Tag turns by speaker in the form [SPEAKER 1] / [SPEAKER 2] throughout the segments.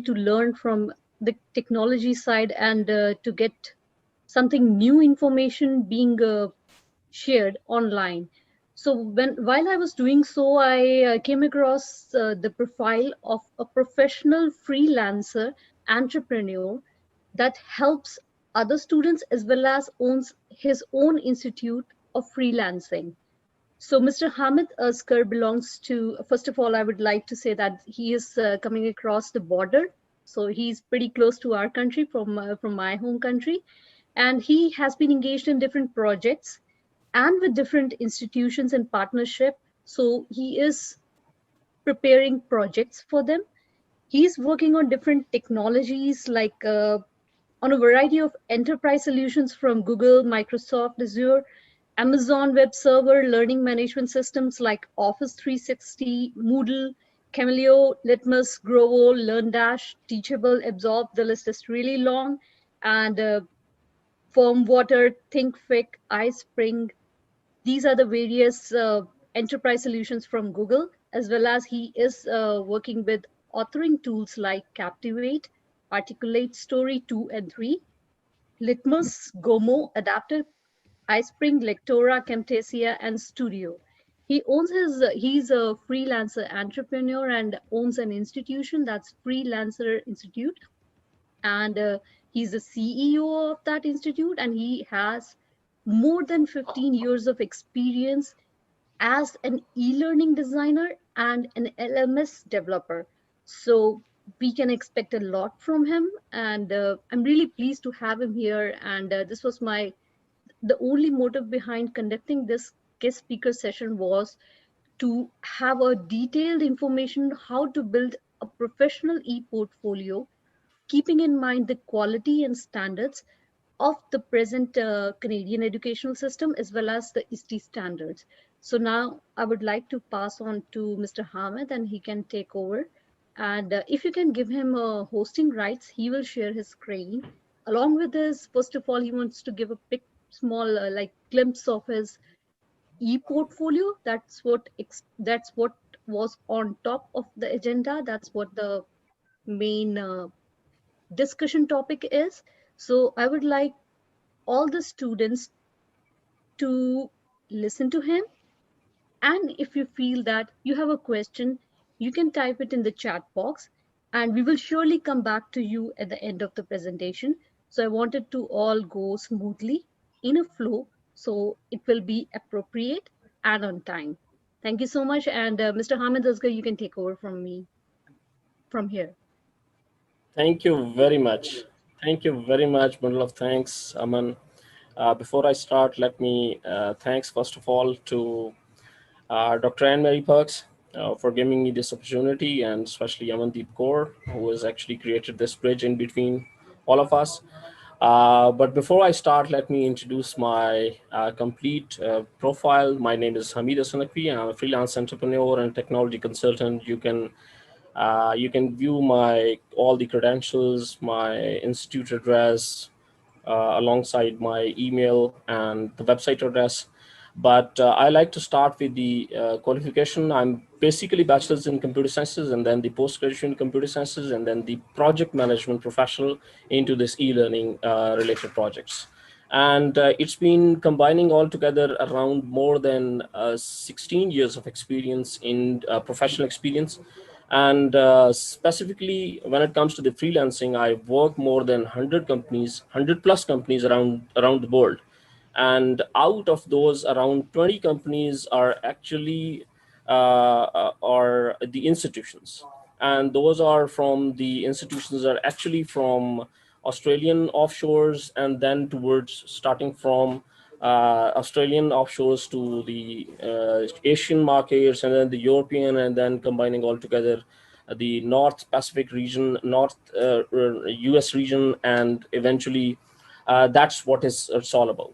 [SPEAKER 1] to learn from the technology side and to get something new information being shared online. So while I was doing so, I came across the profile of a professional freelancer entrepreneur that helps other students as well as owns his own institute of freelancing. So Mr. Hamid Asghar belongs to, first of all, I would like to say that he is coming across the border. So he's pretty close to our country from my home country. And he has been engaged in different projects and with different institutions and partnership. So he is preparing projects for them. He's working on different technologies like on a variety of enterprise solutions from Google, Microsoft, Azure, Amazon Web Server, learning management systems like Office 360, Moodle, Cameo, Litmus, Grovo, LearnDash, Teachable, Absorb. The list is really long. And Firmwater, ThinkFic, iSpring. These are the various enterprise solutions from Google, as well as he is working with authoring tools like Captivate, Articulate Story 2 and 3, Litmus, Gomo, Adaptive, iSpring, Lectora, Camtasia, and Studio. He's a freelancer entrepreneur and owns an institution that's Freelancer Institute. And he's the CEO of that institute, and he has more than 15 years of experience as an e-learning designer and an LMS developer. So we can expect a lot from him, and I'm really pleased to have him here. And this was the only motive behind conducting this guest speaker session was to have a detailed information how to build a professional e-portfolio, keeping in mind the quality and standards of the present Canadian educational system as well as the ISTE standards. So now I would like to pass on to Mr. Hamid and he can take over. And if you can give him hosting rights, he will share his screen. Along with this, first of all, he wants to give a small like glimpse of his e-portfolio. That's what was on top of the agenda. That's what the main discussion topic is. So I would like all the students to listen to him. And if you feel that you have a question, you can type it in the chat box and we will surely come back to you at the end of the presentation. So I wanted to all go smoothly in a flow so it will be appropriate and on time. Thank you so much. And Mr. Hamid Asghar, you can take over from me from here.
[SPEAKER 2] Thank you very much. Thank you very much. Bundle of thanks, Aman. Before I start, let me thanks first of all to Dr. Anne Mary Perks for giving me this opportunity, and especially Amandeep Kaur, who has actually created this bridge in between all of us. But before I start, let me introduce my complete profile. My name is Hameed. I'm a freelance entrepreneur and technology consultant. You can view my all the credentials, my institute address, alongside my email and the website address. But I like to start with the qualification. I'm basically bachelor's in computer sciences, and then the postgraduate in computer sciences, and then the project management professional into this e-learning related projects. And it's been combining all together around more than 16 years of experience in professional experience. And specifically, when it comes to the freelancing, I work more than 100 companies, 100 plus companies around the world. And out of those, around 20 companies are actually are the institutions. And those are from the institutions are actually from Australian offshores, and then towards starting from Australian offshores to the Asian markets, and then the European, and then combining all together the North Pacific region, North US region, and eventually that's what it's all about.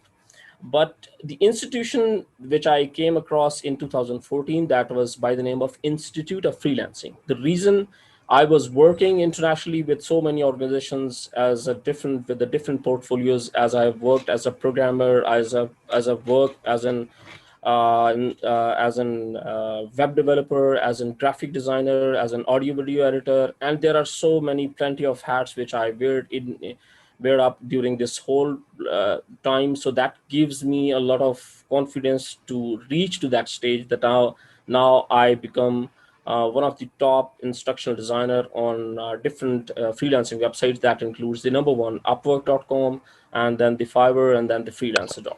[SPEAKER 2] But the institution which I came across in 2014, that was by the name of Institute of Freelancing. The reason I was working internationally with so many organizations with the different portfolios, as I've worked as a programmer, as a work as an as an web developer, as a graphic designer, as an audio video editor, and there are so many plenty of hats which I wear up during this whole time. So that gives me a lot of confidence to reach to that stage that now I become one of the top instructional designer on different freelancing websites. That includes the number one Upwork.com, and then the Fiverr, and then the Freelancer.com.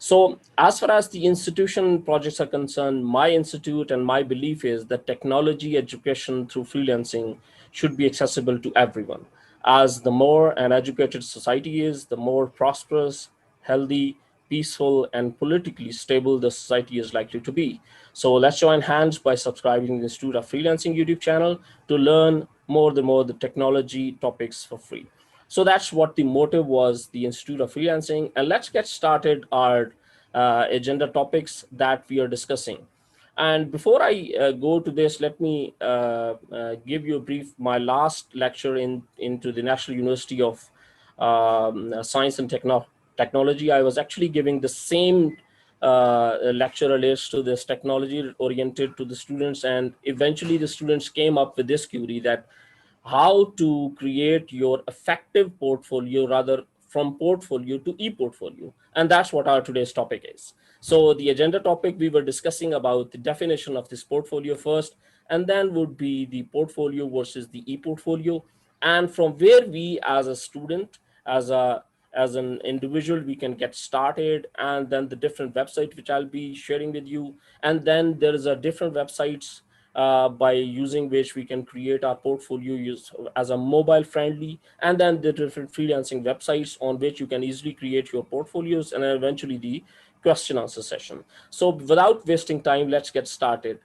[SPEAKER 2] So, as far as the institution projects are concerned, my institute and my belief is that technology education through freelancing should be accessible to everyone. As the more an educated society is, the more prosperous, healthy, peaceful, and politically stable the society is likely to be. So, let's join hands by subscribing to the Institute of Freelancing YouTube channel to learn more the technology topics for free. So that's what the motive was, the Institute of Freelancing. And let's get started our agenda topics that we are discussing. And before I go to this, let me give you a brief. My last lecture into the National University of Science and Technology, I was actually giving the same lecture relates to this technology oriented to the students, and eventually the students came up with this query that how to create your effective portfolio, rather from portfolio to e-portfolio. And that's what our today's topic is. So the agenda topic, we were discussing about the definition of this portfolio first, and then would be the portfolio versus the e-portfolio, and from where we as a student, as an individual, we can get started, and then the different website which I'll be sharing with you. And then there is a different websites by using which we can create our portfolio use as a mobile friendly, and then the different freelancing websites on which you can easily create your portfolios, and then eventually the question answer session. So without wasting time, let's get started.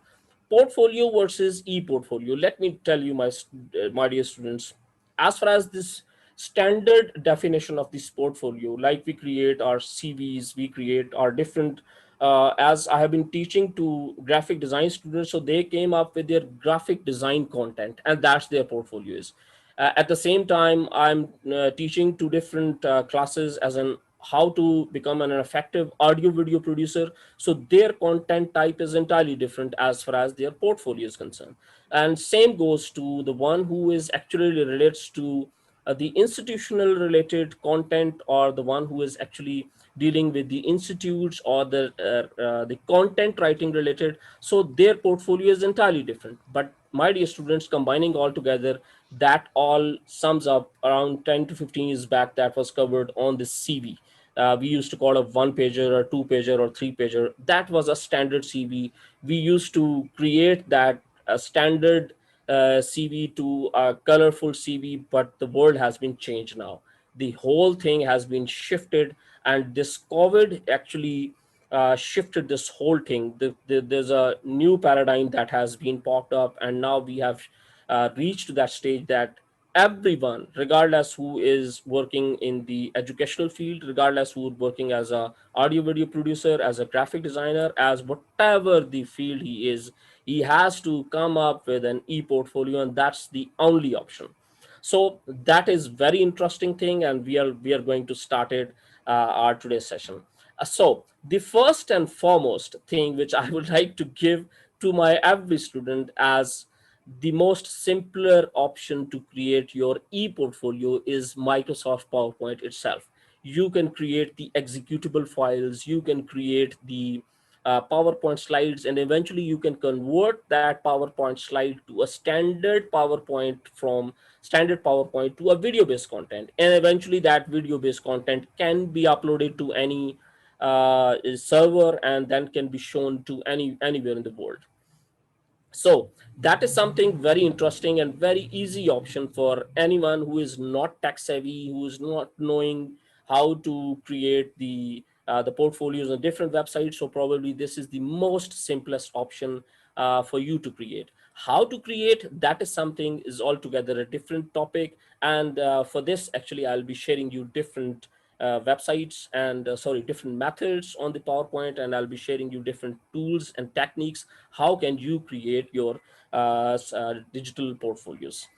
[SPEAKER 2] Portfolio versus e-portfolio. Let me tell you, my dear students, as far as this standard definition of this portfolio, like we create our CVs, we create our different as I have been teaching to graphic design students, so they came up with their graphic design content, and that's their portfolios. At the same time, I'm teaching two different classes as an how to become an effective audio video producer. So their content type is entirely different as far as their portfolio is concerned. And same goes to the one who is actually relates to the institutional related content, or the one who is actually dealing with the institutes or the content writing related. So their portfolio is entirely different. But my dear students, combining all together, that all sums up around 10 to 15 years back, that was covered on this CV. We used to call a one pager or two pager or three pager. That was a standard CV. We used to create that a standard CV to a colorful CV, but the world has been changed now. The whole thing has been shifted, and this COVID actually shifted this whole thing. There's a new paradigm that has been popped up, and now we have reached that stage that everyone, regardless who is working in the educational field, regardless who is working as a audio video producer, as a graphic designer, as whatever the field he is, he has to come up with an e-portfolio, and that's the only option. So that is very interesting thing, and we are going to start it our today's session. So the first and foremost thing which I would like to give to my every student as the most simpler option to create your e-portfolio is Microsoft PowerPoint itself. You can create the executable files, you can create the PowerPoint slides, and eventually you can convert that PowerPoint slide to a standard PowerPoint to a video based content. And eventually that video based content can be uploaded to any server, and then can be shown to anywhere in the world. So that is something very interesting and very easy option for anyone who is not tech savvy, who is not knowing how to create the portfolios on different websites. So probably this is the most simplest option for you to create. How to create, that is something is altogether a different topic. And for this, actually, I'll be sharing you different websites and different methods on the PowerPoint, and I'll be sharing you different tools and techniques. How can you create your digital portfolios?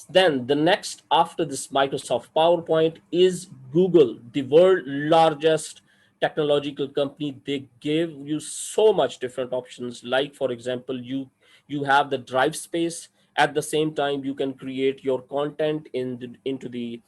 [SPEAKER 2] Then the next after this Microsoft PowerPoint is Google, the world largest technological company, they give you so much different options. Like for example, you have the drive space. At the same time, you can create your content into the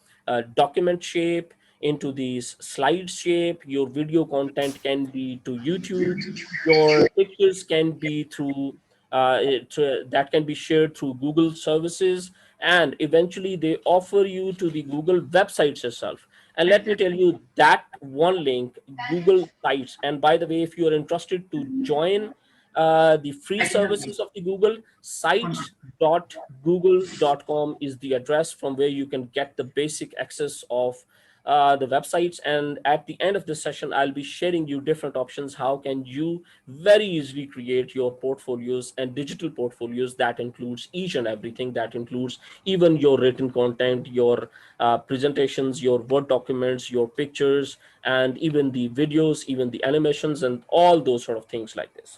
[SPEAKER 2] document shape, into the slide shape. Your video content can be to YouTube. Your pictures can be through that can be shared through Google services, and eventually they offer you to the Google websites itself. And let me tell you that one link, Google Sites. And by the way, if you are interested to join the free services of the Google, sites.google.com is the address from where you can get the basic access of the websites. And at the end of this session, I'll be sharing you different options. How can you very easily create your portfolios and digital portfolios that includes each and everything, that includes even your written content, your presentations, your Word documents, your pictures, and even the videos, even the animations, and all those sort of things like this.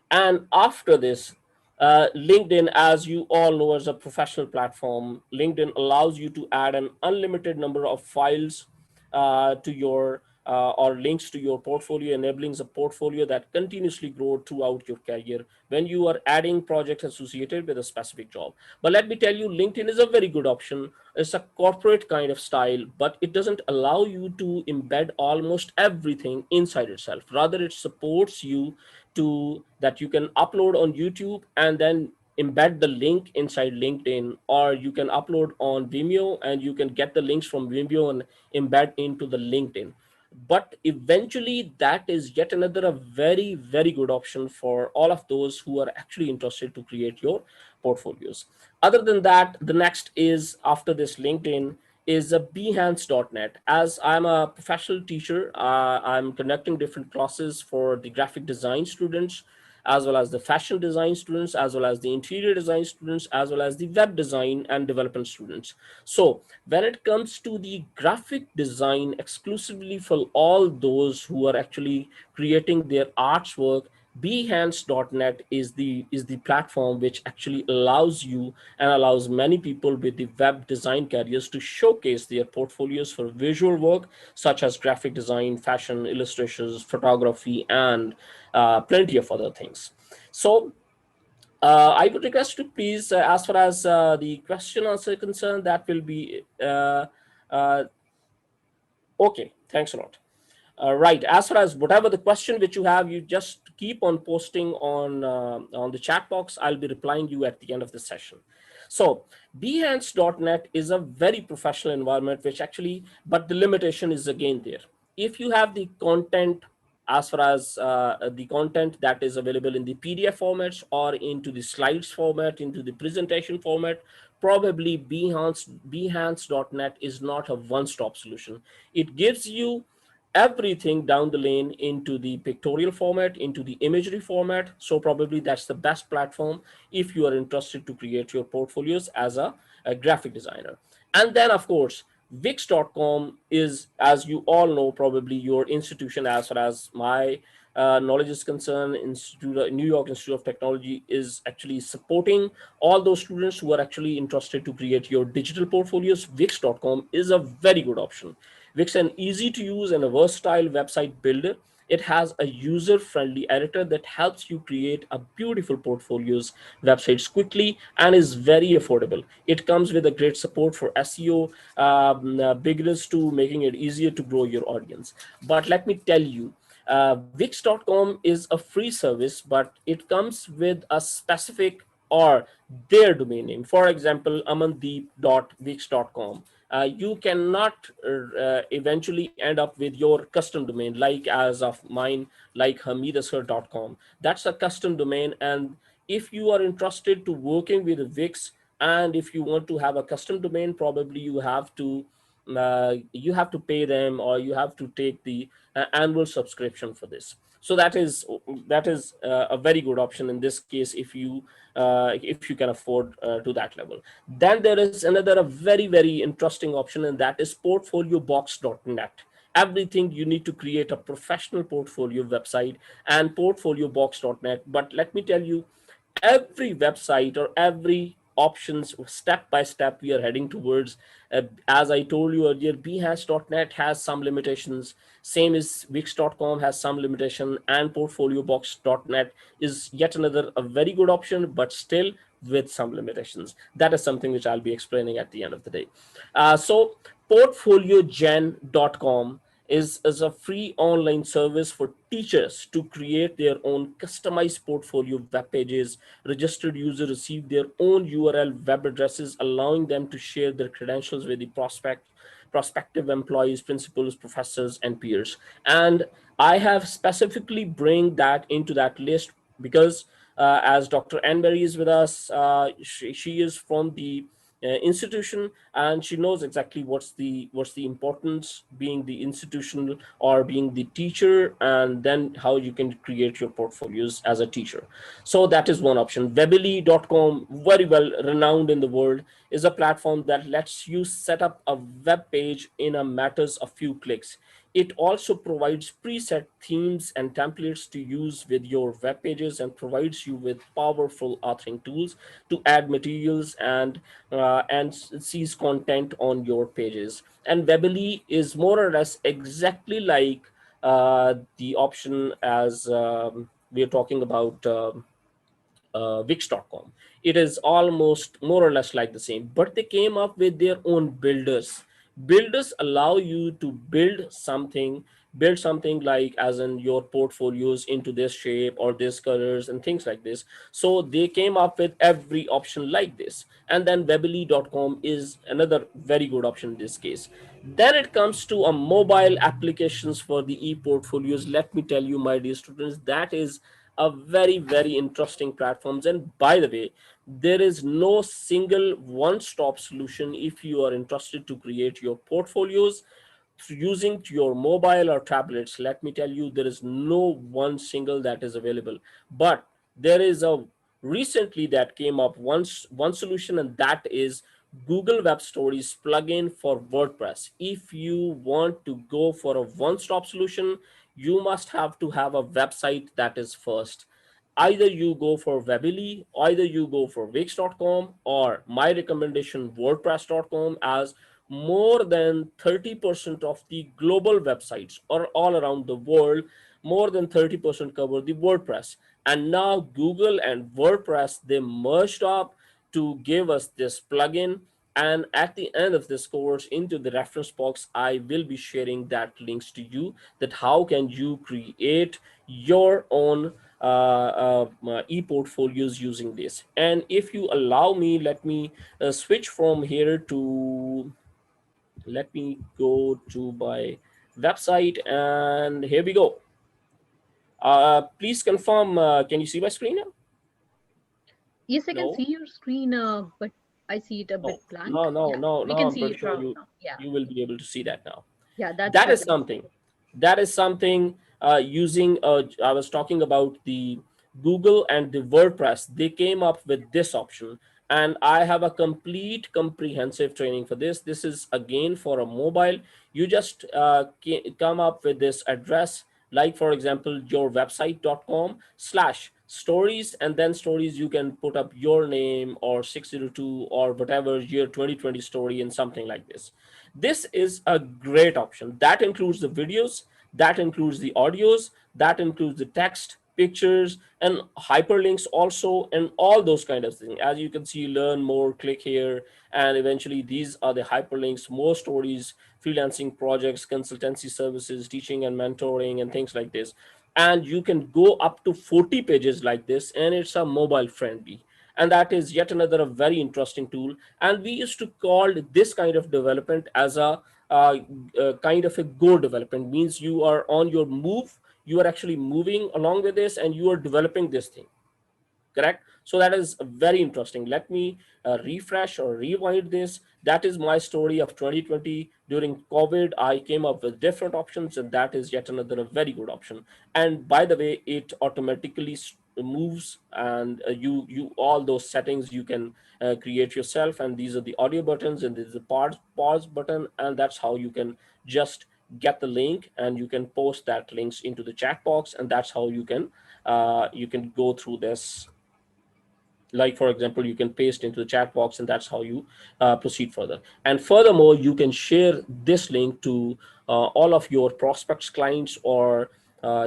[SPEAKER 2] And after this, LinkedIn, as you all know, as a professional platform, LinkedIn allows you to add an unlimited number of files to your or links to your portfolio, enabling a portfolio that continuously grow throughout your career when you are adding projects associated with a specific job. But let me tell you, LinkedIn is a very good option. It's a corporate kind of style, but it doesn't allow you to embed almost everything inside itself. Rather, it supports you to that you can upload on YouTube and then embed the link inside LinkedIn, or you can upload on Vimeo and you can get the links from Vimeo and embed into the LinkedIn. But eventually, that is yet another a very, very good option for all of those who are actually interested to create your portfolios. Other than that, the next is after this LinkedIn is a behance.net. As I'm a professional teacher, I'm conducting different classes for the graphic design students, as well as the fashion design students, as well as the interior design students, as well as the web design and development students. So when it comes to the graphic design exclusively for all those who are actually creating their artwork, behance.net is the platform which actually allows you and allows many people with the web design careers to showcase their portfolios for visual work such as graphic design, fashion, illustrations, photography, and plenty of other things. So I would request to please, as far as the question answer concerned, that will be uh, okay. Thanks a lot. Right. As far as whatever the question which you have, you just keep on posting on the chat box. I'll be replying you at the end of the session. So behance.net is a very professional environment, which actually, but the limitation is again there. If you have the content, as far as the content that is available in the PDF formats or into the slides format, into the presentation format, probably behance.net is not a one-stop solution. It gives you everything down the lane into the pictorial format, into the imagery format. So probably that's the best platform if you are interested to create your portfolios as a graphic designer. And then of course, Wix.com is, as you all know, probably your institution. As far as my knowledge is concerned, New York Institute of Technology is actually supporting all those students who are actually interested to create your digital portfolios. Wix.com is a very good option. Wix is an easy to use and a versatile website builder. It has a user-friendly editor that helps you create a beautiful portfolios websites quickly and is very affordable. It comes with a great support for SEO, beginners to making it easier to grow your audience. But let me tell you, Wix.com is a free service, but it comes with a specific or their domain name. For example, amandeep.wix.com. You cannot eventually end up with your custom domain like as of mine, like hameedasghar.com. That's a custom domain. And if you are interested to working with Wix, and if you want to have a custom domain, probably you have to pay them, or you have to take the annual subscription for this. So that is a very good option in this case if you can afford to that level. Then there is another a very, very interesting option, and that is portfoliobox.net. Everything you need to create a professional portfolio website, and portfoliobox.net. But let me tell you, every website or every options step by step we are heading towards. As I told you earlier, behance.net has some limitations, same as wix.com has some limitation, and portfoliobox.net is yet another a very good option, but still with some limitations. That is something which I'll be explaining at the end of the day. So portfoliogen.com is a free online service for teachers to create their own customized portfolio web pages. Registered users receive their own URL web addresses, allowing them to share their credentials with the prospective employees, principals, professors, and peers. And I have specifically bring that into that list because as Dr. Anne-Marie is with us, she is from the institution, and she knows exactly what's the importance being the institutional or being the teacher, and then how you can create your portfolios as a teacher. So that is one option. Webily.com, very well renowned in the world, is a platform that lets you set up a web page in a matters of few clicks. It also provides preset themes and templates to use with your web pages, and provides you with powerful authoring tools to add materials and sees content on your pages. And Webily is more or less exactly like the option as we are talking about. Wix.com. It is almost more or less like the same, but they came up with their own builders. Builders allow you to build something like as in your portfolios into this shape or this colors and things like this. So they came up with every option like this. And then webily.com is another very good option in this case. Then it comes to a mobile applications for the e-portfolios. Let me tell you, my dear students, that is a very very interesting platforms. And by the way, there is no single one stop solution if you are interested to create your portfolios using your mobile or tablets. Let me tell you, there is no one single that is available, but there is a recently that came up one solution, and that is Google Web Stories plugin for WordPress. If you want to go for a one stop solution, you must have to have a website that is first. Either you go for Webily, either you go for Wix.com, or my recommendation WordPress.com, as more than 30% of the global websites or all around the world, more than 30% cover the WordPress. And now Google and WordPress, they merged up to give us this plugin. And at the end of this course, into the reference box, I will be sharing that links to you, that how can you create your own e-portfolios using this. And if you allow me, let me switch from here to, let me go to my website, and here we go. Please confirm, can you see my screen now?
[SPEAKER 1] Yes, I can
[SPEAKER 2] No.
[SPEAKER 1] see your screen, but I see it a
[SPEAKER 2] No,
[SPEAKER 1] bit blank.
[SPEAKER 2] no, no,
[SPEAKER 1] Yeah,
[SPEAKER 2] no,
[SPEAKER 1] we
[SPEAKER 2] no.
[SPEAKER 1] can
[SPEAKER 2] I'm
[SPEAKER 1] see
[SPEAKER 2] pretty
[SPEAKER 1] it
[SPEAKER 2] sure
[SPEAKER 1] from
[SPEAKER 2] you
[SPEAKER 1] now. Yeah,
[SPEAKER 2] you will be able to see that now.
[SPEAKER 1] yeah, that's
[SPEAKER 2] That is
[SPEAKER 1] better.
[SPEAKER 2] something. That is something. Using I was talking about the Google and the WordPress. They came up with this option, and I have a complete comprehensive training for this. This is again for a mobile. You just come up with this address, like for example your website.com/stories, and then stories you can put up your name or 602 or whatever year 2020 story and something like this. This is a great option. That includes the videos, that includes the audios, that includes the text, pictures, and hyperlinks also, and all those kind of things. As you can see, learn more, click here, and eventually these are the hyperlinks, more stories, freelancing projects, consultancy services, teaching and mentoring, and things like this. And you can go up to 40 pages like this, and it's a mobile friendly. And that is yet another a very interesting tool. And we used to call this kind of development as a kind of a go development. Means you are on your move, you are actually moving along with this, and you are developing this thing, correct? So that is very interesting. Let me refresh or rewind this. That is my story of 2020. During COVID, I came up with different options, and that is yet another very good option. And by the way, it automatically moves, and you all those settings you can create yourself. And these are the audio buttons, and this is the pause button, and that's how you can just get the link, and you can post that links into the chat box, and that's how you can go through this. Like for example, you can paste into the chat box, and that's how you proceed further. And furthermore, you can share this link to all of your prospects, clients, or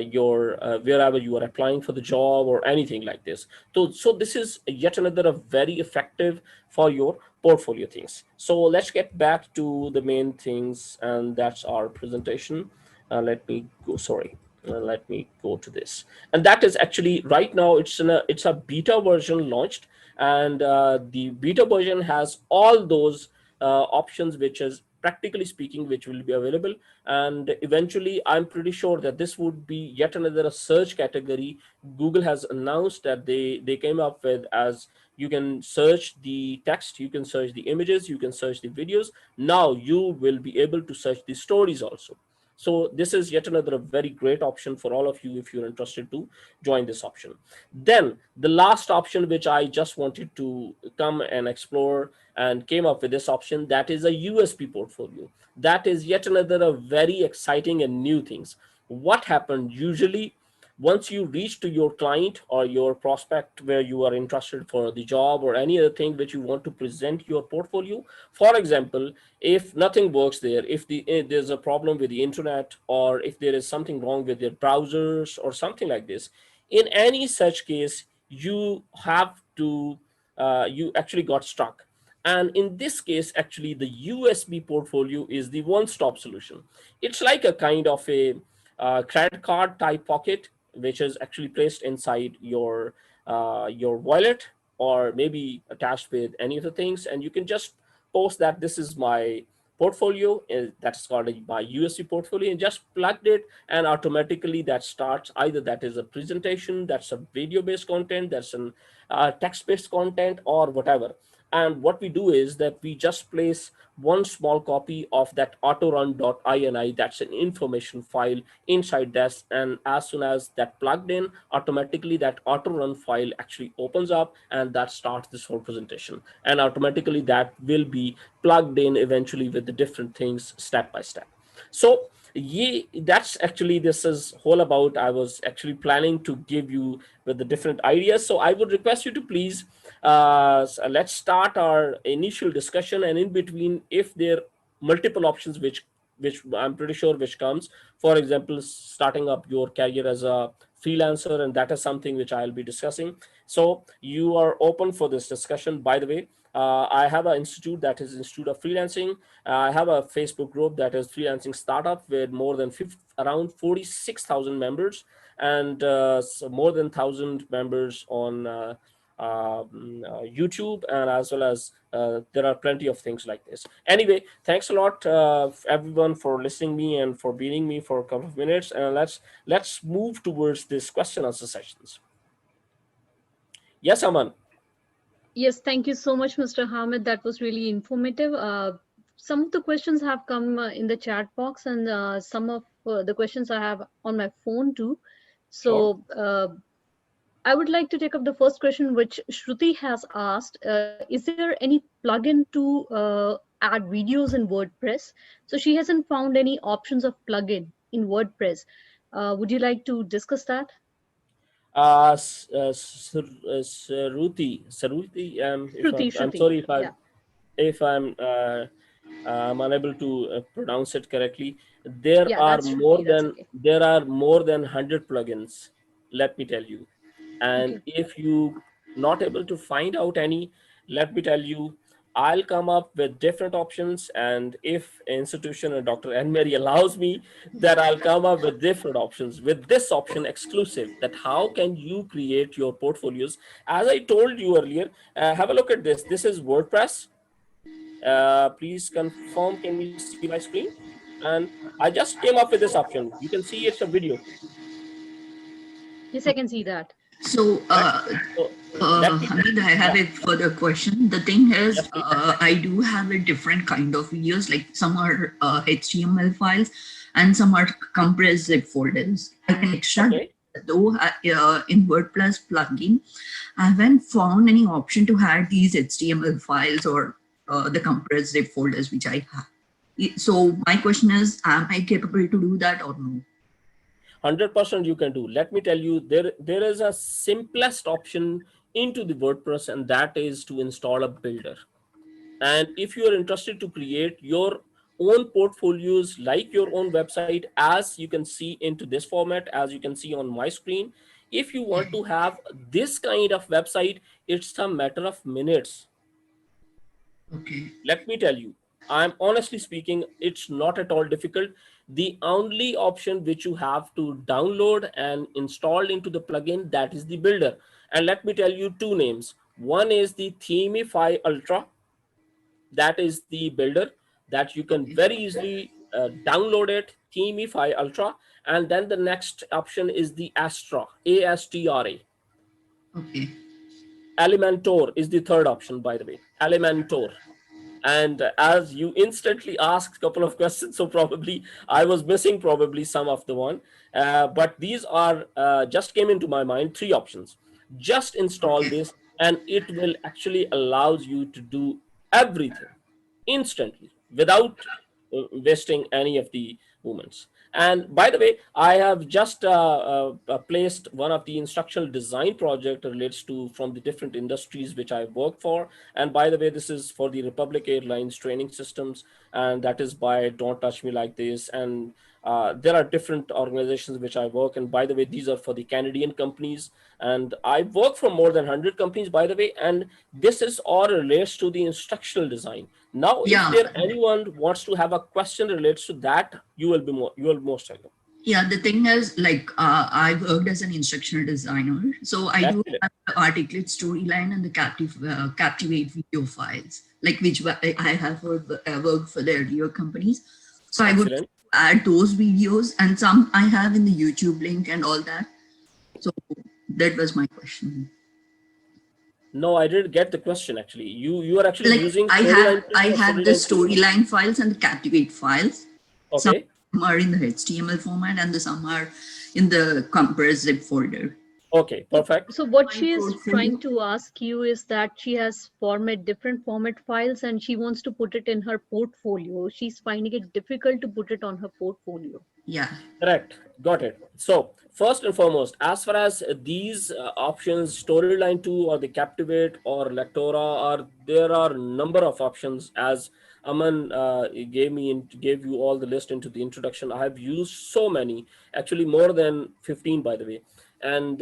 [SPEAKER 2] your wherever you are applying for the job or anything like this. So this is yet another very effective for your portfolio things. So let's get back to the main things, and that's our presentation. Let me go, sorry, let me go to this. And that is actually right now it's a beta version launched, and the beta version has all those options, which is practically speaking which will be available. And eventually I'm pretty sure that this would be yet another search category Google has announced that they came up with, as you can search the text, you can search the images, you can search the videos. Now you will be able to search the stories also. So this is yet another very great option for all of you if you're interested to join this option. Then the last option which I just wanted to come and explore and came up with this option, that is a USP portfolio. That is yet another very exciting and new things. What happened usually, once you reach to your client or your prospect where you are interested for the job or any other thing which you want to present your portfolio. For example, if nothing works there, if there's a problem with the internet, or if there is something wrong with your browsers or something like this, in any such case you have to you actually got stuck. And in this case, actually the USB portfolio is the one-stop solution. It's like a kind of a credit card type pocket, which is actually placed inside your wallet, or maybe attached with any of the things, and you can just post that this is my portfolio, that's called my USB portfolio, and just plugged it, and automatically that starts. Either that is a presentation, that's a video based content, that's an text based content, or whatever. And what we do is that we just place one small copy of that autorun.ini, that's an information file inside this, and as soon as that plugged in, automatically that autorun file actually opens up, and that starts this whole presentation, and automatically that will be plugged in eventually with the different things step by step. So yeah, that's actually this is whole about. I was actually planning to give you with the different ideas, so I would request you to please let's start our initial discussion, and in between, if there multiple options which I'm pretty sure which comes, for example, starting up your career as a freelancer, and that is something which I'll be discussing. So you are open for this discussion. By the way, I have an institute, that is Institute of Freelancing. I have a Facebook group, that is Freelancing Startup, with more than around 46,000 members, and so more than 1,000 members on YouTube, and as well as there are plenty of things like this. Anyway, thanks a lot everyone for listening me and for being me for a couple of minutes, and let's move towards this question answer sessions. Yes, Aman.
[SPEAKER 1] Yes, thank you so much, Mr. Hamid. That was really informative. Some of the questions have come in the chat box, and some of the questions I have on my phone too.
[SPEAKER 2] Sure.
[SPEAKER 1] So I would like to take up the first question, which Shruti has asked. Is there any plugin to add videos in WordPress? So she hasn't found any options of plugin in WordPress. Would you like to discuss that?
[SPEAKER 2] Saruti, if
[SPEAKER 1] Shruti,
[SPEAKER 2] I'm
[SPEAKER 1] Shruti.
[SPEAKER 2] sorry
[SPEAKER 1] Yeah,
[SPEAKER 2] if I'm unable to pronounce it correctly. There
[SPEAKER 1] yeah,
[SPEAKER 2] are
[SPEAKER 1] that's Shruti.
[SPEAKER 2] more
[SPEAKER 1] That's
[SPEAKER 2] than
[SPEAKER 1] okay.
[SPEAKER 2] there are more than 100 plugins. Let me tell you. And
[SPEAKER 1] Okay.
[SPEAKER 2] if you not able to find out any, let me tell you, I'll come up with different options, and if institution and Dr. Anne Mary allows me, that I'll come up with different options with this option exclusive, that how can you create your portfolios. As I told you earlier, have a look at this. This is WordPress. Please confirm, can you see my screen? And I just came up with this option. You can see it's a video,
[SPEAKER 1] Yes, I can see that.
[SPEAKER 3] So,
[SPEAKER 2] right? So let me,
[SPEAKER 3] Hamid, I have
[SPEAKER 2] yeah,
[SPEAKER 3] a further question. The thing
[SPEAKER 2] yes,
[SPEAKER 3] is,
[SPEAKER 2] please.
[SPEAKER 3] I do have a different kind of videos. Like some are HTML files, and some are compressed zip folders. I can extract.
[SPEAKER 2] Okay.
[SPEAKER 3] Though in WordPress plugin, I haven't found any option to add these HTML files or the compressed zip folders which I have. So my question is, am I capable to do that or no?
[SPEAKER 2] 100% you can do. Let me tell you, there is a simplest option into the WordPress, and that is to install a builder. And if you are interested to create your own portfolios like your own website, as you can see into this format, as you can see on my screen, if you want to have this kind of website, it's a matter of minutes.
[SPEAKER 3] Okay.
[SPEAKER 2] Let me tell you, I'm honestly speaking, it's not at all difficult. The only option which you have to download and install into the plugin, that is the builder. And let me tell you two names. One is the Themify Ultra, that is the builder that you can
[SPEAKER 3] Okay.
[SPEAKER 2] very easily download it, Themify Ultra. And then the next option is the Astra, Astra.
[SPEAKER 3] Okay.
[SPEAKER 2] Elementor is the third option, by the way, Elementor. And as you instantly asked a couple of questions, so probably I was missing probably some of the one, but these are just came into my mind, three options. Just install
[SPEAKER 3] Okay.
[SPEAKER 2] this, and it will actually allows you to do everything instantly without wasting any of the moments. And by the way, I have just placed one of the instructional design project relates to from the different industries which I work for. And by the way, this is for the Republic Airlines training systems, and that is by Don't Touch Me Like This. And there are different organizations which I work. And by the way, these are for the Canadian companies. And I work for more than 100 companies, by the way. And this is all relates to the instructional design. Now, if
[SPEAKER 3] Yeah.
[SPEAKER 2] there anyone wants to have a question relates to that, you will most welcome.
[SPEAKER 3] Yeah, the thing is, like, I worked as an instructional designer, so I do
[SPEAKER 2] Excellent.
[SPEAKER 3] have the articulate storyline and the captivate video files, like which I have worked for the earlier companies. So I would
[SPEAKER 2] Excellent.
[SPEAKER 3] add those videos, and some I have in the YouTube link and all that. So that was my question.
[SPEAKER 2] No, I didn't get the question actually. You are actually
[SPEAKER 3] Like
[SPEAKER 2] using
[SPEAKER 3] I
[SPEAKER 2] Storyline 2 or
[SPEAKER 3] have the
[SPEAKER 2] Storyline 3?
[SPEAKER 3] storyline files and the captivate files. Some
[SPEAKER 2] Okay.
[SPEAKER 3] are in the HTML format, and some are in the compressed zip folder.
[SPEAKER 2] Okay,
[SPEAKER 1] So,
[SPEAKER 2] perfect.
[SPEAKER 1] so what
[SPEAKER 3] My
[SPEAKER 1] she is
[SPEAKER 3] portfolio.
[SPEAKER 1] trying to ask you is that she has different format files and she wants to put it in her portfolio. She's finding it difficult to put it on her portfolio.
[SPEAKER 3] Yeah.
[SPEAKER 2] Correct. Got it. So first and foremost, as far as these options, Storyline 2 or the Captivate or Lectora, are there are number of options. As Aman gave you all the list into the introduction. I have used so many, actually more than 15 by the way, and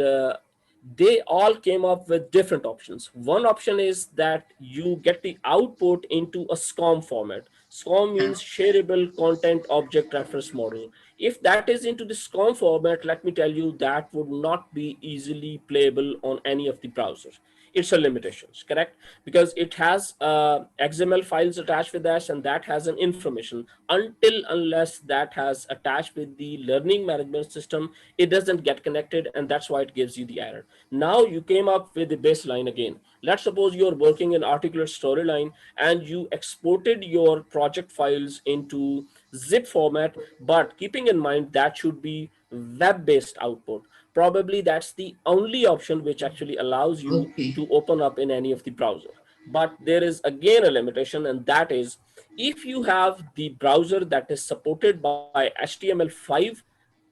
[SPEAKER 2] they all came up with different options. One option is that you get the output into a SCORM format. SCORM
[SPEAKER 3] Yeah.
[SPEAKER 2] means shareable content object reference model. If that is into the SCORM format, let me tell you that would not be easily playable on any of the browsers. It's a limitations, correct? Because it has XML files attached with that, and that has an information. Until unless that has attached with the learning management system, it doesn't get connected, and that's why it gives you the error. Now you came up with the baseline again. Let's suppose you're working in articulate storyline and you exported your project files into zip format, but keeping in mind that should be web-based output. Probably that's the only option which actually allows you
[SPEAKER 3] Okay.
[SPEAKER 2] to open up in any of the browser. But there is again a limitation, and that is if you have the browser that is supported by HTML5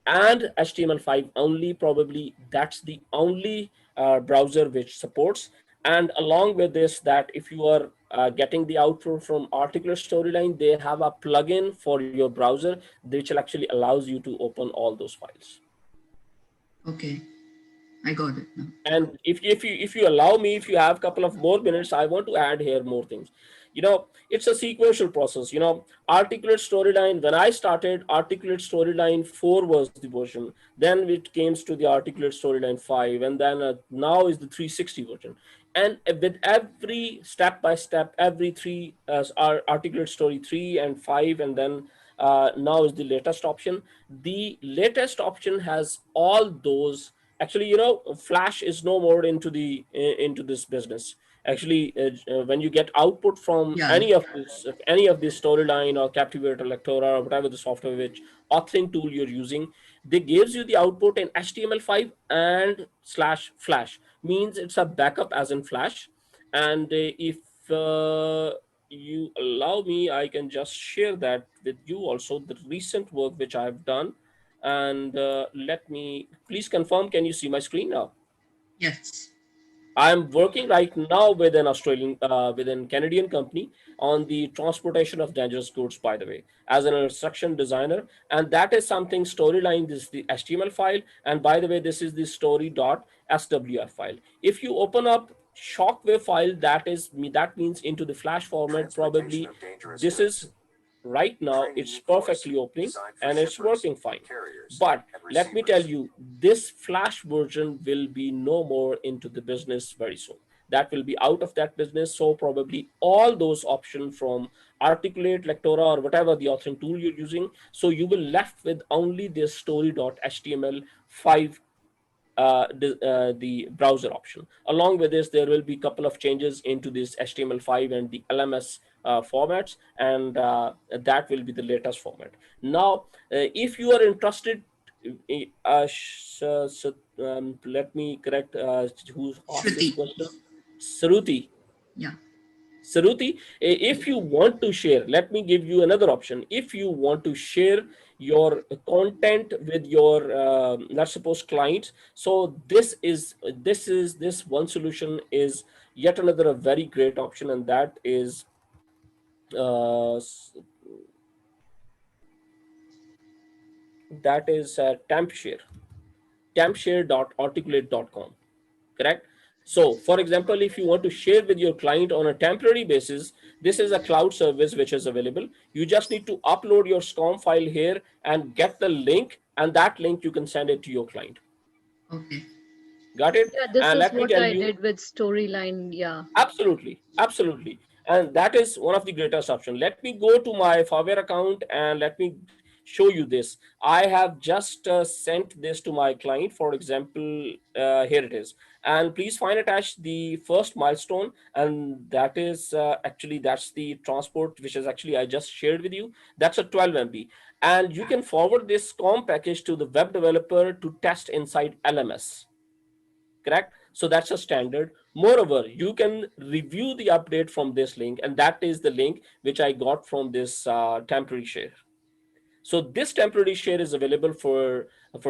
[SPEAKER 2] and HTML5 only, probably that's the only browser which supports. And along with this, that if you are getting the output from articulate storyline, they have a plugin for your browser which will actually allows you to open all those files.
[SPEAKER 3] Okay. I got it now.
[SPEAKER 2] And if you allow me, if you have a couple of more minutes, I want to add here more things. It's a sequential process. Articulate storyline, when I started, articulate storyline 4 was the version. Then it came to the articulate storyline 5, and then now is the 360 version. And with every step by step, every three articulate story 3 and 5, and then now is the latest option. The latest option has all those. Actually, Flash is no more into this business. Actually, when you get output from
[SPEAKER 3] Yeah.
[SPEAKER 2] any of this storyline or Captivate or Lectora or whatever the software which authoring tool you're using, they gives you the output in HTML5 and slash Flash. Means it's a backup as in Flash. And if you allow me, I can just share that with you also, the recent work which I've done. And let me please confirm, can you see my screen now?
[SPEAKER 3] Yes.
[SPEAKER 2] I'm working right now with an with an Canadian company on the transportation of dangerous goods, by the way, as an instruction designer. And that is something storyline, this is the HTML file. And by the way, this is the story.swr file. If you open up Shockwave file, that means into the Flash format, probably this is right now it's perfectly opening and it's working fine. But let me tell you, this Flash version will be no more into the business very soon. That will be out of that business. So probably all those options from Articulate, Lectora, or whatever the authoring tool you're using, so you will left with only this story.html5, the browser option. Along with this, there will be a couple of changes into this HTML5 and the LMS formats, and that will be the latest format. Now, if you are interested, let me correct who asked this
[SPEAKER 3] Shruti.
[SPEAKER 2] question. Saruti.
[SPEAKER 3] Yeah.
[SPEAKER 2] Saruti, if you want to share, let me give you another option. If you want to share your content with your, let's suppose, clients, so this one solution is yet another a very great option, and that is uh, Tampshare, tampshare.articulate.com. Correct? So, for example, if you want to share with your client on a temporary basis, this is a cloud service which is available. You just need to upload your SCORM file here and get the link, and that link you can send it to your client.
[SPEAKER 3] Okay.
[SPEAKER 2] Got it?
[SPEAKER 1] Yeah, this
[SPEAKER 2] And
[SPEAKER 1] is
[SPEAKER 2] let me
[SPEAKER 1] what
[SPEAKER 2] tell
[SPEAKER 1] I
[SPEAKER 2] you,
[SPEAKER 1] did with Storyline. Yeah.
[SPEAKER 2] absolutely, absolutely. And that is one of the greatest options. Let me go to my Favre account and let me show you this. I have just sent this to my client. For example, here it is. And please find attached the first milestone. And that is actually, that's the transport, which is actually I just shared with you. That's a 12 MB. And you can forward this COM package to the web developer to test inside LMS. Correct? So that's a standard. Moreover, you can review the update from this link, and that is the link which I got from this temporary share. So this temporary share is available for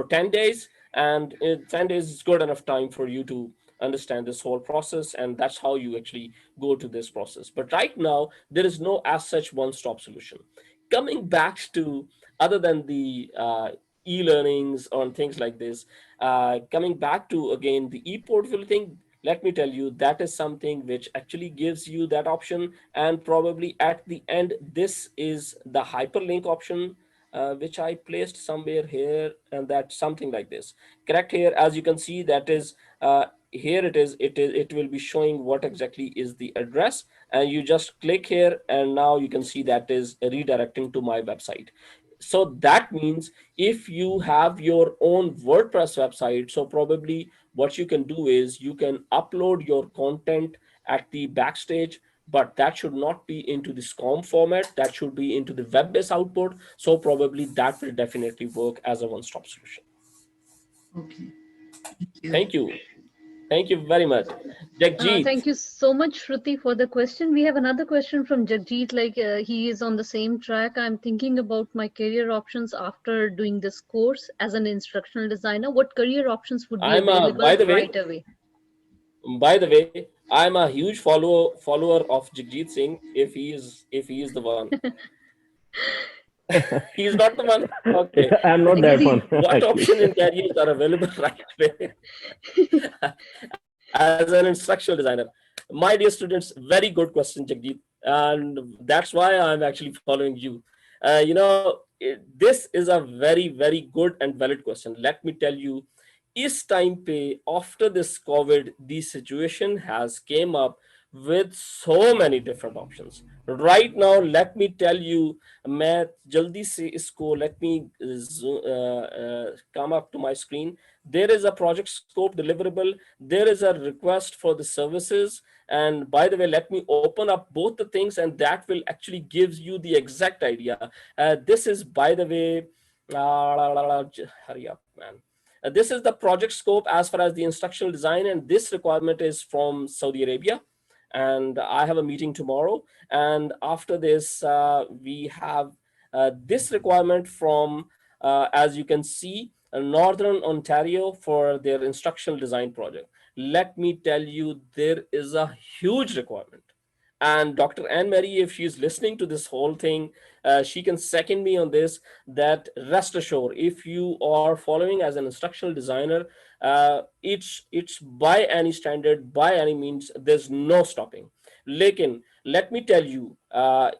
[SPEAKER 2] 10 days, and 10 days is good enough time for you to understand this whole process, and that's how you actually go to this process. But right now, there is no as such one-stop solution. Coming back to other than the e-learnings or things like this, coming back to again the e-portfolio thing, let me tell you that is something which actually gives you that option, and probably at the end, this is the hyperlink option which I placed somewhere here, and that's something like this. Correct here, as you can see, that is here it is. It will be showing what exactly is the address, and you just click here, and now you can see that is redirecting to my website. So that means if you have your own WordPress website, so probably what you can do is you can upload your content at the backstage, but that should not be into the SCORM format. That should be into the web-based output. So probably that will definitely work as a one-stop solution.
[SPEAKER 3] Okay. Thank you.
[SPEAKER 2] Thank you. Thank you very much. Jagjit,
[SPEAKER 1] Thank you so much, Shruti, for the question. We have another question from Jagjit. Like he is on the same track. I'm thinking about my career options after doing this course as an instructional designer. What career options would be
[SPEAKER 2] I'm
[SPEAKER 1] available right away?
[SPEAKER 2] by the way, I'm a huge follower of Jagjit Singh. If he is the one, he's not the one. Okay.
[SPEAKER 4] I'm not
[SPEAKER 1] Because
[SPEAKER 4] that
[SPEAKER 1] he,
[SPEAKER 4] one
[SPEAKER 2] What
[SPEAKER 4] actually.
[SPEAKER 2] option in careers are available right away as an instructional designer? My dear students, very good question, Jagjit, and that's why I'm actually following you. This is a very good and valid question. Let me tell you, is time pay after this COVID, the situation has came up with so many different options. Right now, let me tell you, मैं जल्दी से इसको let me come up to my screen. There is a project scope deliverable. There is a request for the services. And by the way, let me open up both the things, and that will actually gives you the exact idea. This is, by the way, hurry up, man. This is the project scope as far as the instructional design, and this requirement is from Saudi Arabia. And I have a meeting tomorrow. And after this, we have this requirement from, as you can see, Northern Ontario for their instructional design project. let me tell you, there is a huge requirement. And Dr. Anne Mary, if she's listening to this whole thing, she can second me on this, that rest assured, if you are following as an instructional designer, it's by any standard, by any means, there's no stopping. Lekin, let me tell you,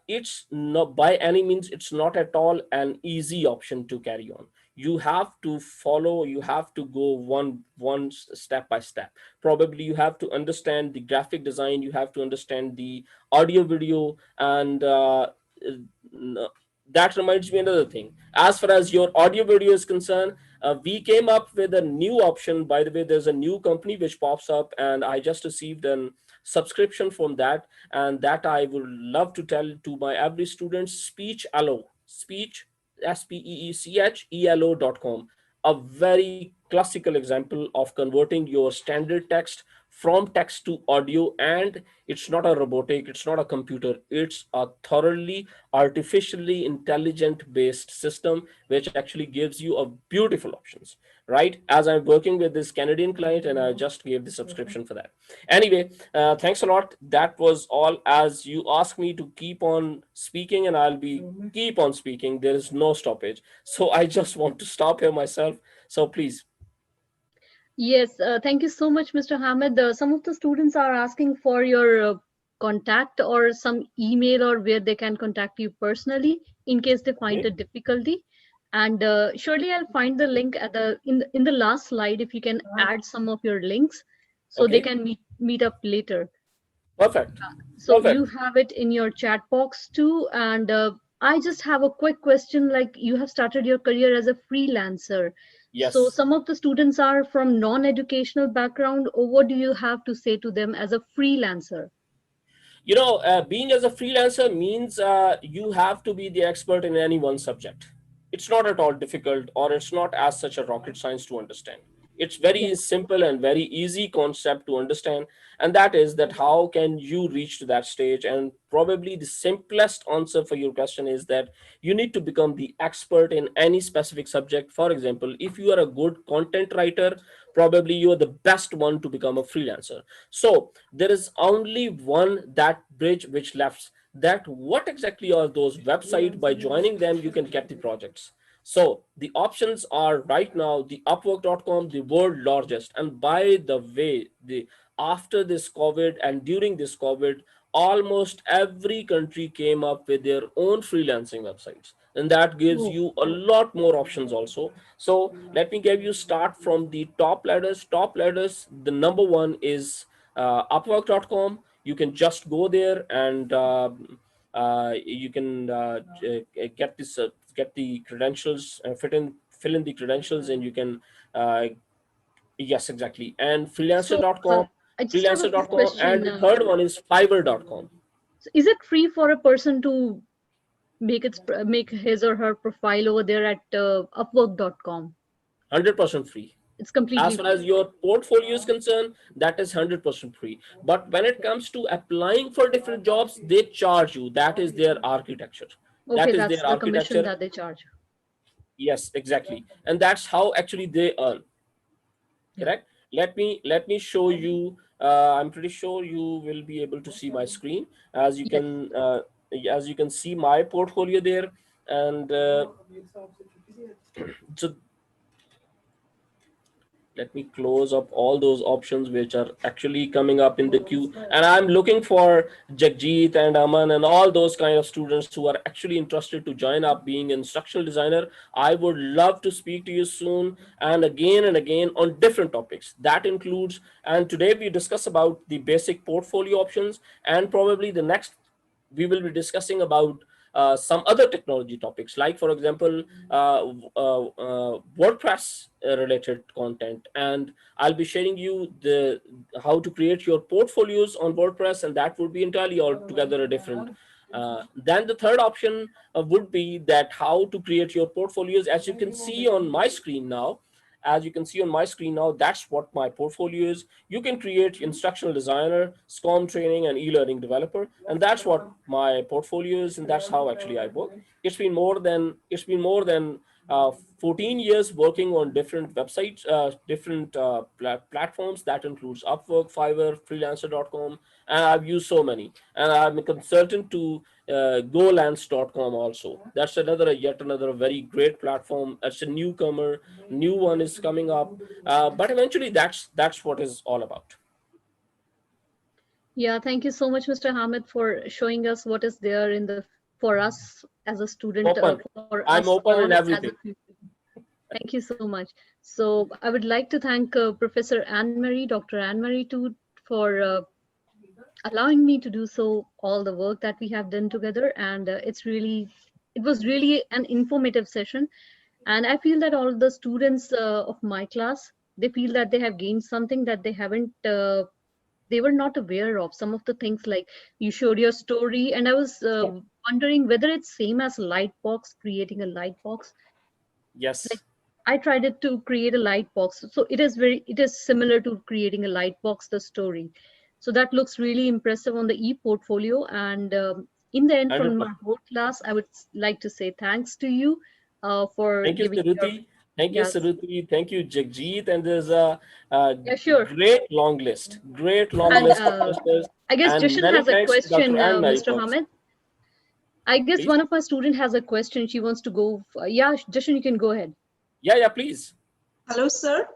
[SPEAKER 2] it's not by any means, it's not at all an easy option to carry on. You have to follow, you have to go one step by step. Probably you have to understand the graphic design, you have to understand the audio video, and that reminds me another thing. As far as your audio video is concerned, we came up with a new option. By the way, there's a new company which pops up, and I just received an subscription from that, and that I would love to tell to my every student: Speech Allo, speech, SPEECHELO.com. A very classical example of converting your standard text from text to audio. And it's not a robotic, it's not a computer, it's a thoroughly artificially intelligent based system which actually gives you a beautiful options, right? As I'm working with this Canadian client, and I just gave the subscription for that. Anyway, thanks a lot. That was all. As you asked me to keep on speaking, and I'll be keep on speaking, there is no stoppage. So I just want to stop here myself. So please.
[SPEAKER 1] Yes, thank you so much, Mr. Hamed. Some of the students are asking for your contact or some email or where they can contact you personally in case they find
[SPEAKER 2] Okay.
[SPEAKER 1] a difficulty. And surely I'll find the link at the last slide if you can add some of your links so they
[SPEAKER 2] Okay.
[SPEAKER 1] can meet up later.
[SPEAKER 2] Perfect.
[SPEAKER 1] So you
[SPEAKER 2] Perfect.
[SPEAKER 1] have it in your chat box too. And I just have a quick question. Like, you have started your career as a freelancer. So
[SPEAKER 2] Yes.
[SPEAKER 1] some of the students are from non-educational background, or what do you have to say to them as a freelancer?
[SPEAKER 2] Being as a freelancer means you have to be the expert in any one subject. It's not at all difficult, or it's not as such a rocket science to understand. It's very
[SPEAKER 1] Yes.
[SPEAKER 2] simple and very easy concept to understand, and that is that how can you reach to that stage. And probably the simplest answer for your question is that you need to become the expert in any specific subject. For example, if you are a good content writer, probably you are the best one to become a freelancer. So there is only one that bridge which left, that what exactly are those websites, by joining them you can get the projects. So the options are right now the upwork.com, the world largest. And by the way, the after this COVID and during this COVID, almost every country came up with their own freelancing websites, and that gives
[SPEAKER 1] Oh,
[SPEAKER 2] you a lot more options also. So let me give you start from the top ladders. The number one is upwork.com. You can just go there, and you can get this get the credentials, fill in the credentials, and you can uh, yes, exactly. And
[SPEAKER 1] so
[SPEAKER 2] freelancer.com,
[SPEAKER 1] I just have a quick
[SPEAKER 2] freelancer.com, and
[SPEAKER 1] question.
[SPEAKER 2] the third one is fiverr.com.
[SPEAKER 1] So is it free for a person to make his or her profile over there at upwork.com?
[SPEAKER 2] 100% free.
[SPEAKER 1] It's
[SPEAKER 2] As
[SPEAKER 1] completely
[SPEAKER 2] far as
[SPEAKER 1] free.
[SPEAKER 2] your portfolio is concerned, that is 100% free. But when it comes to applying for different jobs, they charge you. That is their architecture.
[SPEAKER 1] Okay,
[SPEAKER 2] That is
[SPEAKER 1] that's
[SPEAKER 2] their
[SPEAKER 1] the commission
[SPEAKER 2] architecture.
[SPEAKER 1] that they charge.
[SPEAKER 2] Yes, exactly. And that's how actually they earn.
[SPEAKER 1] Yeah.
[SPEAKER 2] Correct. Let me show you. I'm pretty sure you will be able to see my screen, as you
[SPEAKER 1] Yes.
[SPEAKER 2] can see my portfolio there. And so let me close up all those options which are actually coming up in the queue. And I'm looking for Jagjit and Aman and all those kind of students who are actually interested to join up being an instructional designer. I would love to speak to you soon and again on different topics. That includes, and today we discuss about the basic portfolio options, and probably the next we will be discussing about some other technology topics, like for example WordPress related content. And I'll be sharing you the how to create your portfolios on WordPress, and that would be entirely altogether a different. Then the third option would be that how to create your portfolios. As you can see on my screen now, that's what my portfolio is. You can create instructional designer, SCORM training, and e-learning developer, and that's what my portfolio is, and that's how actually I work. It's been more than 14 years working on different websites, different platforms. That includes Upwork, Fiverr, Freelancer.com, and I've used so many. And I'm a consultant to golance.com also. That's yet another very great platform. It's a newcomer, new one is coming up, but eventually that's what is all about.
[SPEAKER 1] Yeah, thank you so much, Mr. Hameed, for showing us what is there in the for us as a student,
[SPEAKER 2] Open.
[SPEAKER 1] for
[SPEAKER 2] I'm
[SPEAKER 1] us
[SPEAKER 2] open
[SPEAKER 1] all
[SPEAKER 2] in
[SPEAKER 1] as
[SPEAKER 2] everything.
[SPEAKER 1] a. Thank you so much. So I would like to thank Professor Anne-Marie, Dr. Anne-Marie too, for allowing me to do so all the work that we have done together. And it was really an informative session. And I feel that all the students of my class, they feel that they have gained something that they were not aware of. Some of the things like you showed your story, and I was wondering whether it's same as Lightbox, creating a Lightbox. Like
[SPEAKER 2] Yes.
[SPEAKER 1] I tried it to create a light box. So it is similar to creating a light box, the story. So that looks really impressive on the e-portfolio. And in the end, from
[SPEAKER 2] 100%.
[SPEAKER 1] my whole class, I would like to say thanks to you for
[SPEAKER 2] Thank you,
[SPEAKER 1] giving your,
[SPEAKER 2] Saruti. Thank you,
[SPEAKER 1] yes.
[SPEAKER 2] Saruti. Thank you, Jagjit. And there's a
[SPEAKER 1] Yeah, sure.
[SPEAKER 2] great long
[SPEAKER 1] And
[SPEAKER 2] list of listeners.
[SPEAKER 1] I guess
[SPEAKER 2] And
[SPEAKER 1] Jashan
[SPEAKER 2] many
[SPEAKER 1] has a
[SPEAKER 2] thanks to Dr.
[SPEAKER 1] question,
[SPEAKER 2] Anne Mary
[SPEAKER 1] Mr.
[SPEAKER 2] for
[SPEAKER 1] Hamed. I guess
[SPEAKER 2] please.
[SPEAKER 1] one of our student has a question. She wants to go. Yeah, Jashan, you can go ahead.
[SPEAKER 2] Yeah, please.
[SPEAKER 4] Hello, sir.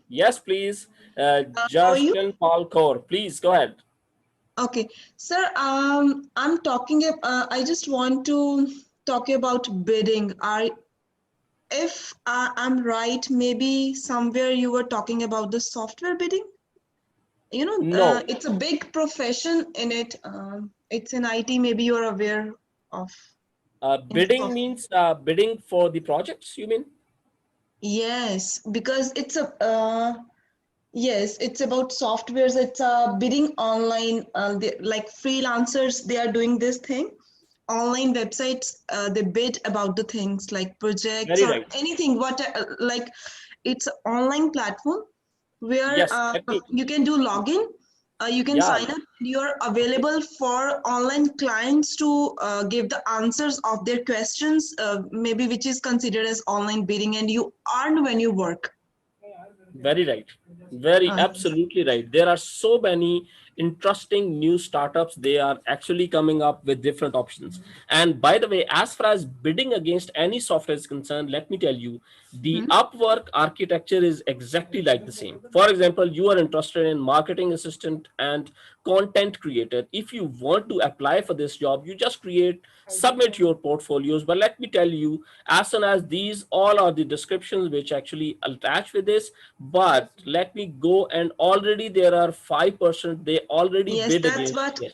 [SPEAKER 2] Yes, please.
[SPEAKER 4] How are you?
[SPEAKER 2] Justin Paul Kaur, please go ahead.
[SPEAKER 4] Okay, sir. I'm talking. I just want to talk about bidding. If I'm right, maybe somewhere you were talking about the software bidding. You know,
[SPEAKER 2] No.
[SPEAKER 4] it's a big profession in it. It's in IT. Maybe you're aware of.
[SPEAKER 2] Bidding means bidding for the projects, you mean?
[SPEAKER 4] Yes, because it's a. Yes, it's about softwares. It's bidding online. Like freelancers, they are doing this thing. Online websites, they bid about the things like projects
[SPEAKER 2] Very
[SPEAKER 4] or
[SPEAKER 2] right.
[SPEAKER 4] anything. Like it's an online platform where
[SPEAKER 2] Yes, absolutely.
[SPEAKER 4] you can do login. You can
[SPEAKER 2] Yeah,
[SPEAKER 4] sign up. You're available for online clients to give the answers of their questions, maybe which is considered as online bidding, and you earn when you work.
[SPEAKER 2] very right. Very
[SPEAKER 4] Yes.
[SPEAKER 2] absolutely right. There are so many interesting new startups. They are actually coming up with different options. And by the way, as far as bidding against any software is concerned, let me tell you, the
[SPEAKER 4] Hmm?
[SPEAKER 2] Upwork architecture is exactly like the same. For example, you are interested in marketing assistant and content creator. If you want to apply for this job, you just submit your portfolios. But let me tell you, as soon as these all are the descriptions which actually attach with this, but let me go, and already there are 5%, they already
[SPEAKER 4] Yes,
[SPEAKER 2] bid
[SPEAKER 4] that's
[SPEAKER 2] against
[SPEAKER 4] what
[SPEAKER 2] this.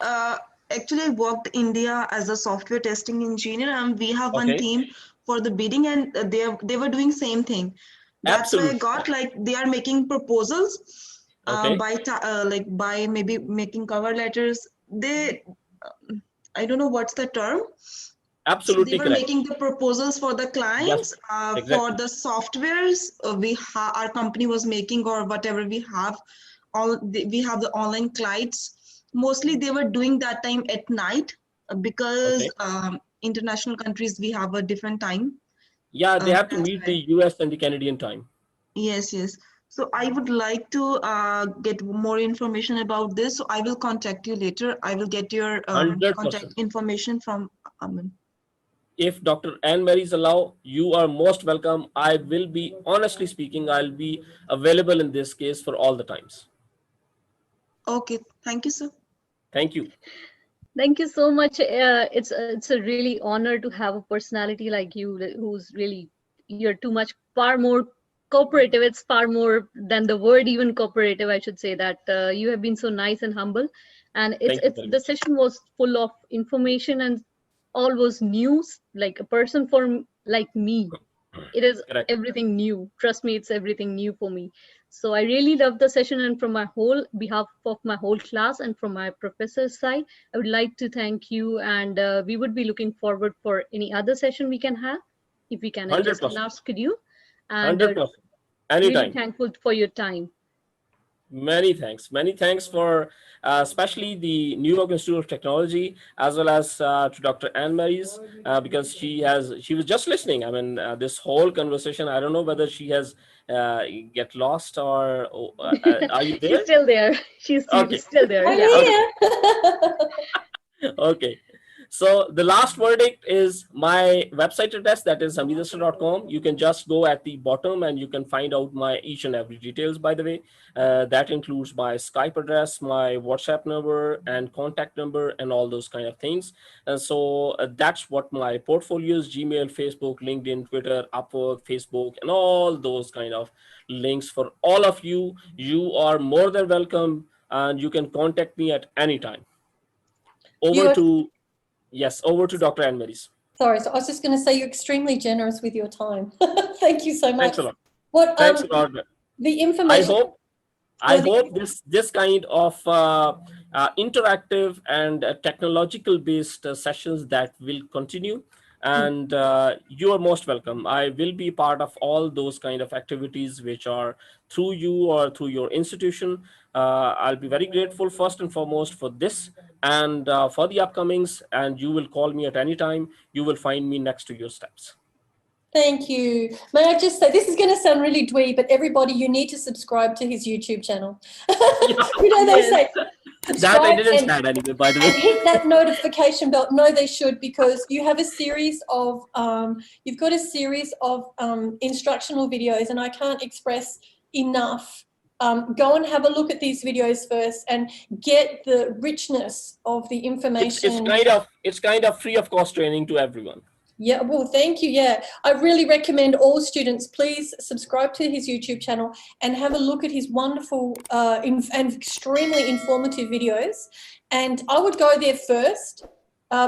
[SPEAKER 4] actually I worked India as a software testing engineer, and we have one
[SPEAKER 2] Okay,
[SPEAKER 4] team for the bidding, and they were doing same thing. That's why I
[SPEAKER 2] absolutely
[SPEAKER 4] got
[SPEAKER 2] correct.
[SPEAKER 4] like they are making proposals
[SPEAKER 2] Okay,
[SPEAKER 4] like by maybe making cover letters. They I don't know what's the term. So they
[SPEAKER 2] absolutely
[SPEAKER 4] were
[SPEAKER 2] correct.
[SPEAKER 4] making the proposals for the
[SPEAKER 2] Yes,
[SPEAKER 4] clients for
[SPEAKER 2] exactly.
[SPEAKER 4] the softwares our company was making or whatever we have. We have the online clients. Mostly they were doing that time at night because
[SPEAKER 2] Okay.
[SPEAKER 4] international countries we have a different time.
[SPEAKER 2] Yeah, they have to
[SPEAKER 4] That's
[SPEAKER 2] meet the
[SPEAKER 4] why.
[SPEAKER 2] US and the Canadian time.
[SPEAKER 4] Yes, yes. So I would like to get more information about this. So I will contact you later. I will get your contact
[SPEAKER 2] 100%.
[SPEAKER 4] information from Aman.
[SPEAKER 2] If Dr. Anne Mary's allow, you are most welcome. I will be, honestly speaking, I'll be available in this case for all the times.
[SPEAKER 4] Okay, thank you, sir.
[SPEAKER 2] Thank you.
[SPEAKER 1] Thank you so much. It's a really honor to have a personality like you who's really you're too much far more cooperative. It's far more than the word even cooperative. I should say that you have been so nice and humble, and
[SPEAKER 2] Thank you
[SPEAKER 1] it's
[SPEAKER 2] very
[SPEAKER 1] the
[SPEAKER 2] much.
[SPEAKER 1] session was full of information and all was news. Like a person like me, it is
[SPEAKER 2] Correct.
[SPEAKER 1] everything new. Trust me, it's everything new for me. So I really love the session, and from my whole behalf of my whole class and from my professor's side, I would like to thank you, and we would be looking forward for any other session we can have if we can adjust in
[SPEAKER 2] 100%.
[SPEAKER 1] our schedule, and
[SPEAKER 2] 100%.
[SPEAKER 1] really
[SPEAKER 2] Anytime.
[SPEAKER 1] thankful for your time.
[SPEAKER 2] Many thanks. Many thanks for especially the New York Institute of Technology, as well as to Dr. Anne Marie's, because she was just listening. I mean, this whole conversation. I don't know whether she has get lost or are you
[SPEAKER 1] She's
[SPEAKER 2] there?
[SPEAKER 1] still there. She's
[SPEAKER 2] Okay.
[SPEAKER 1] still there.
[SPEAKER 5] I'm
[SPEAKER 1] Yeah.
[SPEAKER 2] Okay.
[SPEAKER 5] here.
[SPEAKER 2] Okay. So the last verdict is my website address, that is hameedasghar.com. You can just go at the bottom and you can find out my each and every details, by the way. That includes my Skype address, my WhatsApp number and contact number and all those kind of things. And so that's what my portfolios, Gmail, Facebook, LinkedIn, Twitter, Upwork, Facebook, and all those kind of links for all of you. You are more than welcome and you can contact me at any time. Over
[SPEAKER 5] You're,
[SPEAKER 2] to Yes, over to Dr. Anne Marie's.
[SPEAKER 5] sorry, so I was just going to say you're extremely generous with your time. Thank you so
[SPEAKER 2] Thanks
[SPEAKER 5] much.
[SPEAKER 2] a lot.
[SPEAKER 5] What
[SPEAKER 2] Thanks a lot.
[SPEAKER 5] the
[SPEAKER 2] I
[SPEAKER 5] information?
[SPEAKER 2] hope this kind of interactive and technological based sessions that will continue, and you are most welcome. I will be part of all those kind of activities which are through you or through your institution. I'll be very grateful first and foremost for this and for the upcomings, and you will call me at any time. You will find me next to your steps.
[SPEAKER 5] Thank you. May I just say, this is going to sound really dwee, but everybody, you need to subscribe to his YouTube channel. You know, they say
[SPEAKER 2] That I
[SPEAKER 5] subscribe
[SPEAKER 2] didn't
[SPEAKER 5] and,
[SPEAKER 2] say anyway, by the
[SPEAKER 5] and
[SPEAKER 2] way.
[SPEAKER 5] hit that notification bell. No, they should, because you have a series of, you've got a series of instructional videos, and I can't express enough. Go and have a look at these videos first and get the richness of the information.
[SPEAKER 2] It's kind of free of cost training to everyone.
[SPEAKER 5] Yeah, well, thank you. Yeah, I really recommend all students, please subscribe to his YouTube channel and have a look at his wonderful and extremely informative videos. And I would go there first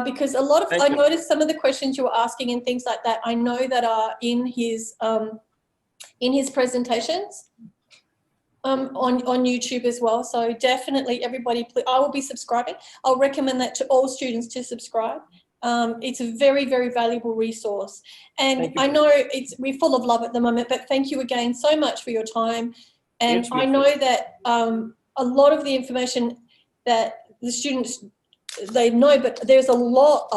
[SPEAKER 5] because a lot of, I noticed some of the questions you were asking and things like that, I know that are in his presentations on YouTube as well. So definitely everybody, I will be subscribing. I'll recommend that to all students to subscribe. It's a very, very valuable resource. And I know we're full of love at the moment, but thank you again so much for your time. And I know that a lot of the information that the students, they know, but there's a lot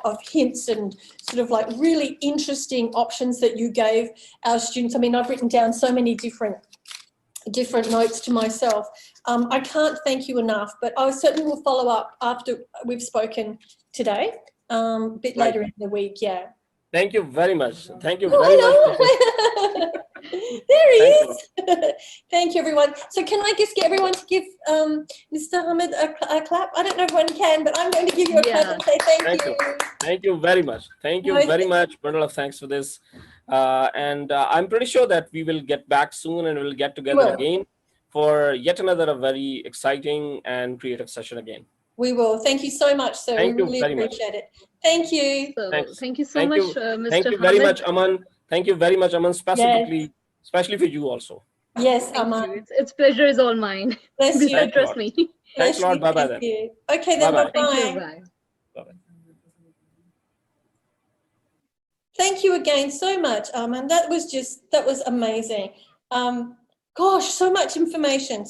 [SPEAKER 5] of hints and sort of like really interesting options that you gave our students. I mean, I've written down so many different notes to myself. I can't thank you enough, but I certainly will follow up after we've spoken today, a bit later in the week. Yeah.
[SPEAKER 2] Thank you very much. Thank you very much.
[SPEAKER 5] There he is. Thank you, everyone. So can I just get everyone to give Mr. Hameed a clap? I don't know if everyone can, but I'm going to give you a clap and say thank you.
[SPEAKER 2] Thank you very much. Thank you very much. Bundle of thanks for this. And I'm pretty sure that we will get back soon and we'll get together again for yet another very exciting and creative session again.
[SPEAKER 5] We will. Thank you so much, sir.
[SPEAKER 2] Thank
[SPEAKER 5] we really appreciate it. Thank you.
[SPEAKER 1] So, thank you so much, Mr.
[SPEAKER 2] Thank you very much, Aman. Thank you very much, Aman, especially for you also.
[SPEAKER 5] Yes, Aman.
[SPEAKER 1] It's pleasure is all mine.
[SPEAKER 5] Bless you.
[SPEAKER 1] Trust me.
[SPEAKER 2] Thanks a lot. Bye-bye then.
[SPEAKER 5] Okay then, bye-bye.
[SPEAKER 1] Thank you. Bye.
[SPEAKER 2] Bye-bye.
[SPEAKER 5] Thank you again so much, Aman. That was amazing. Gosh, so much information.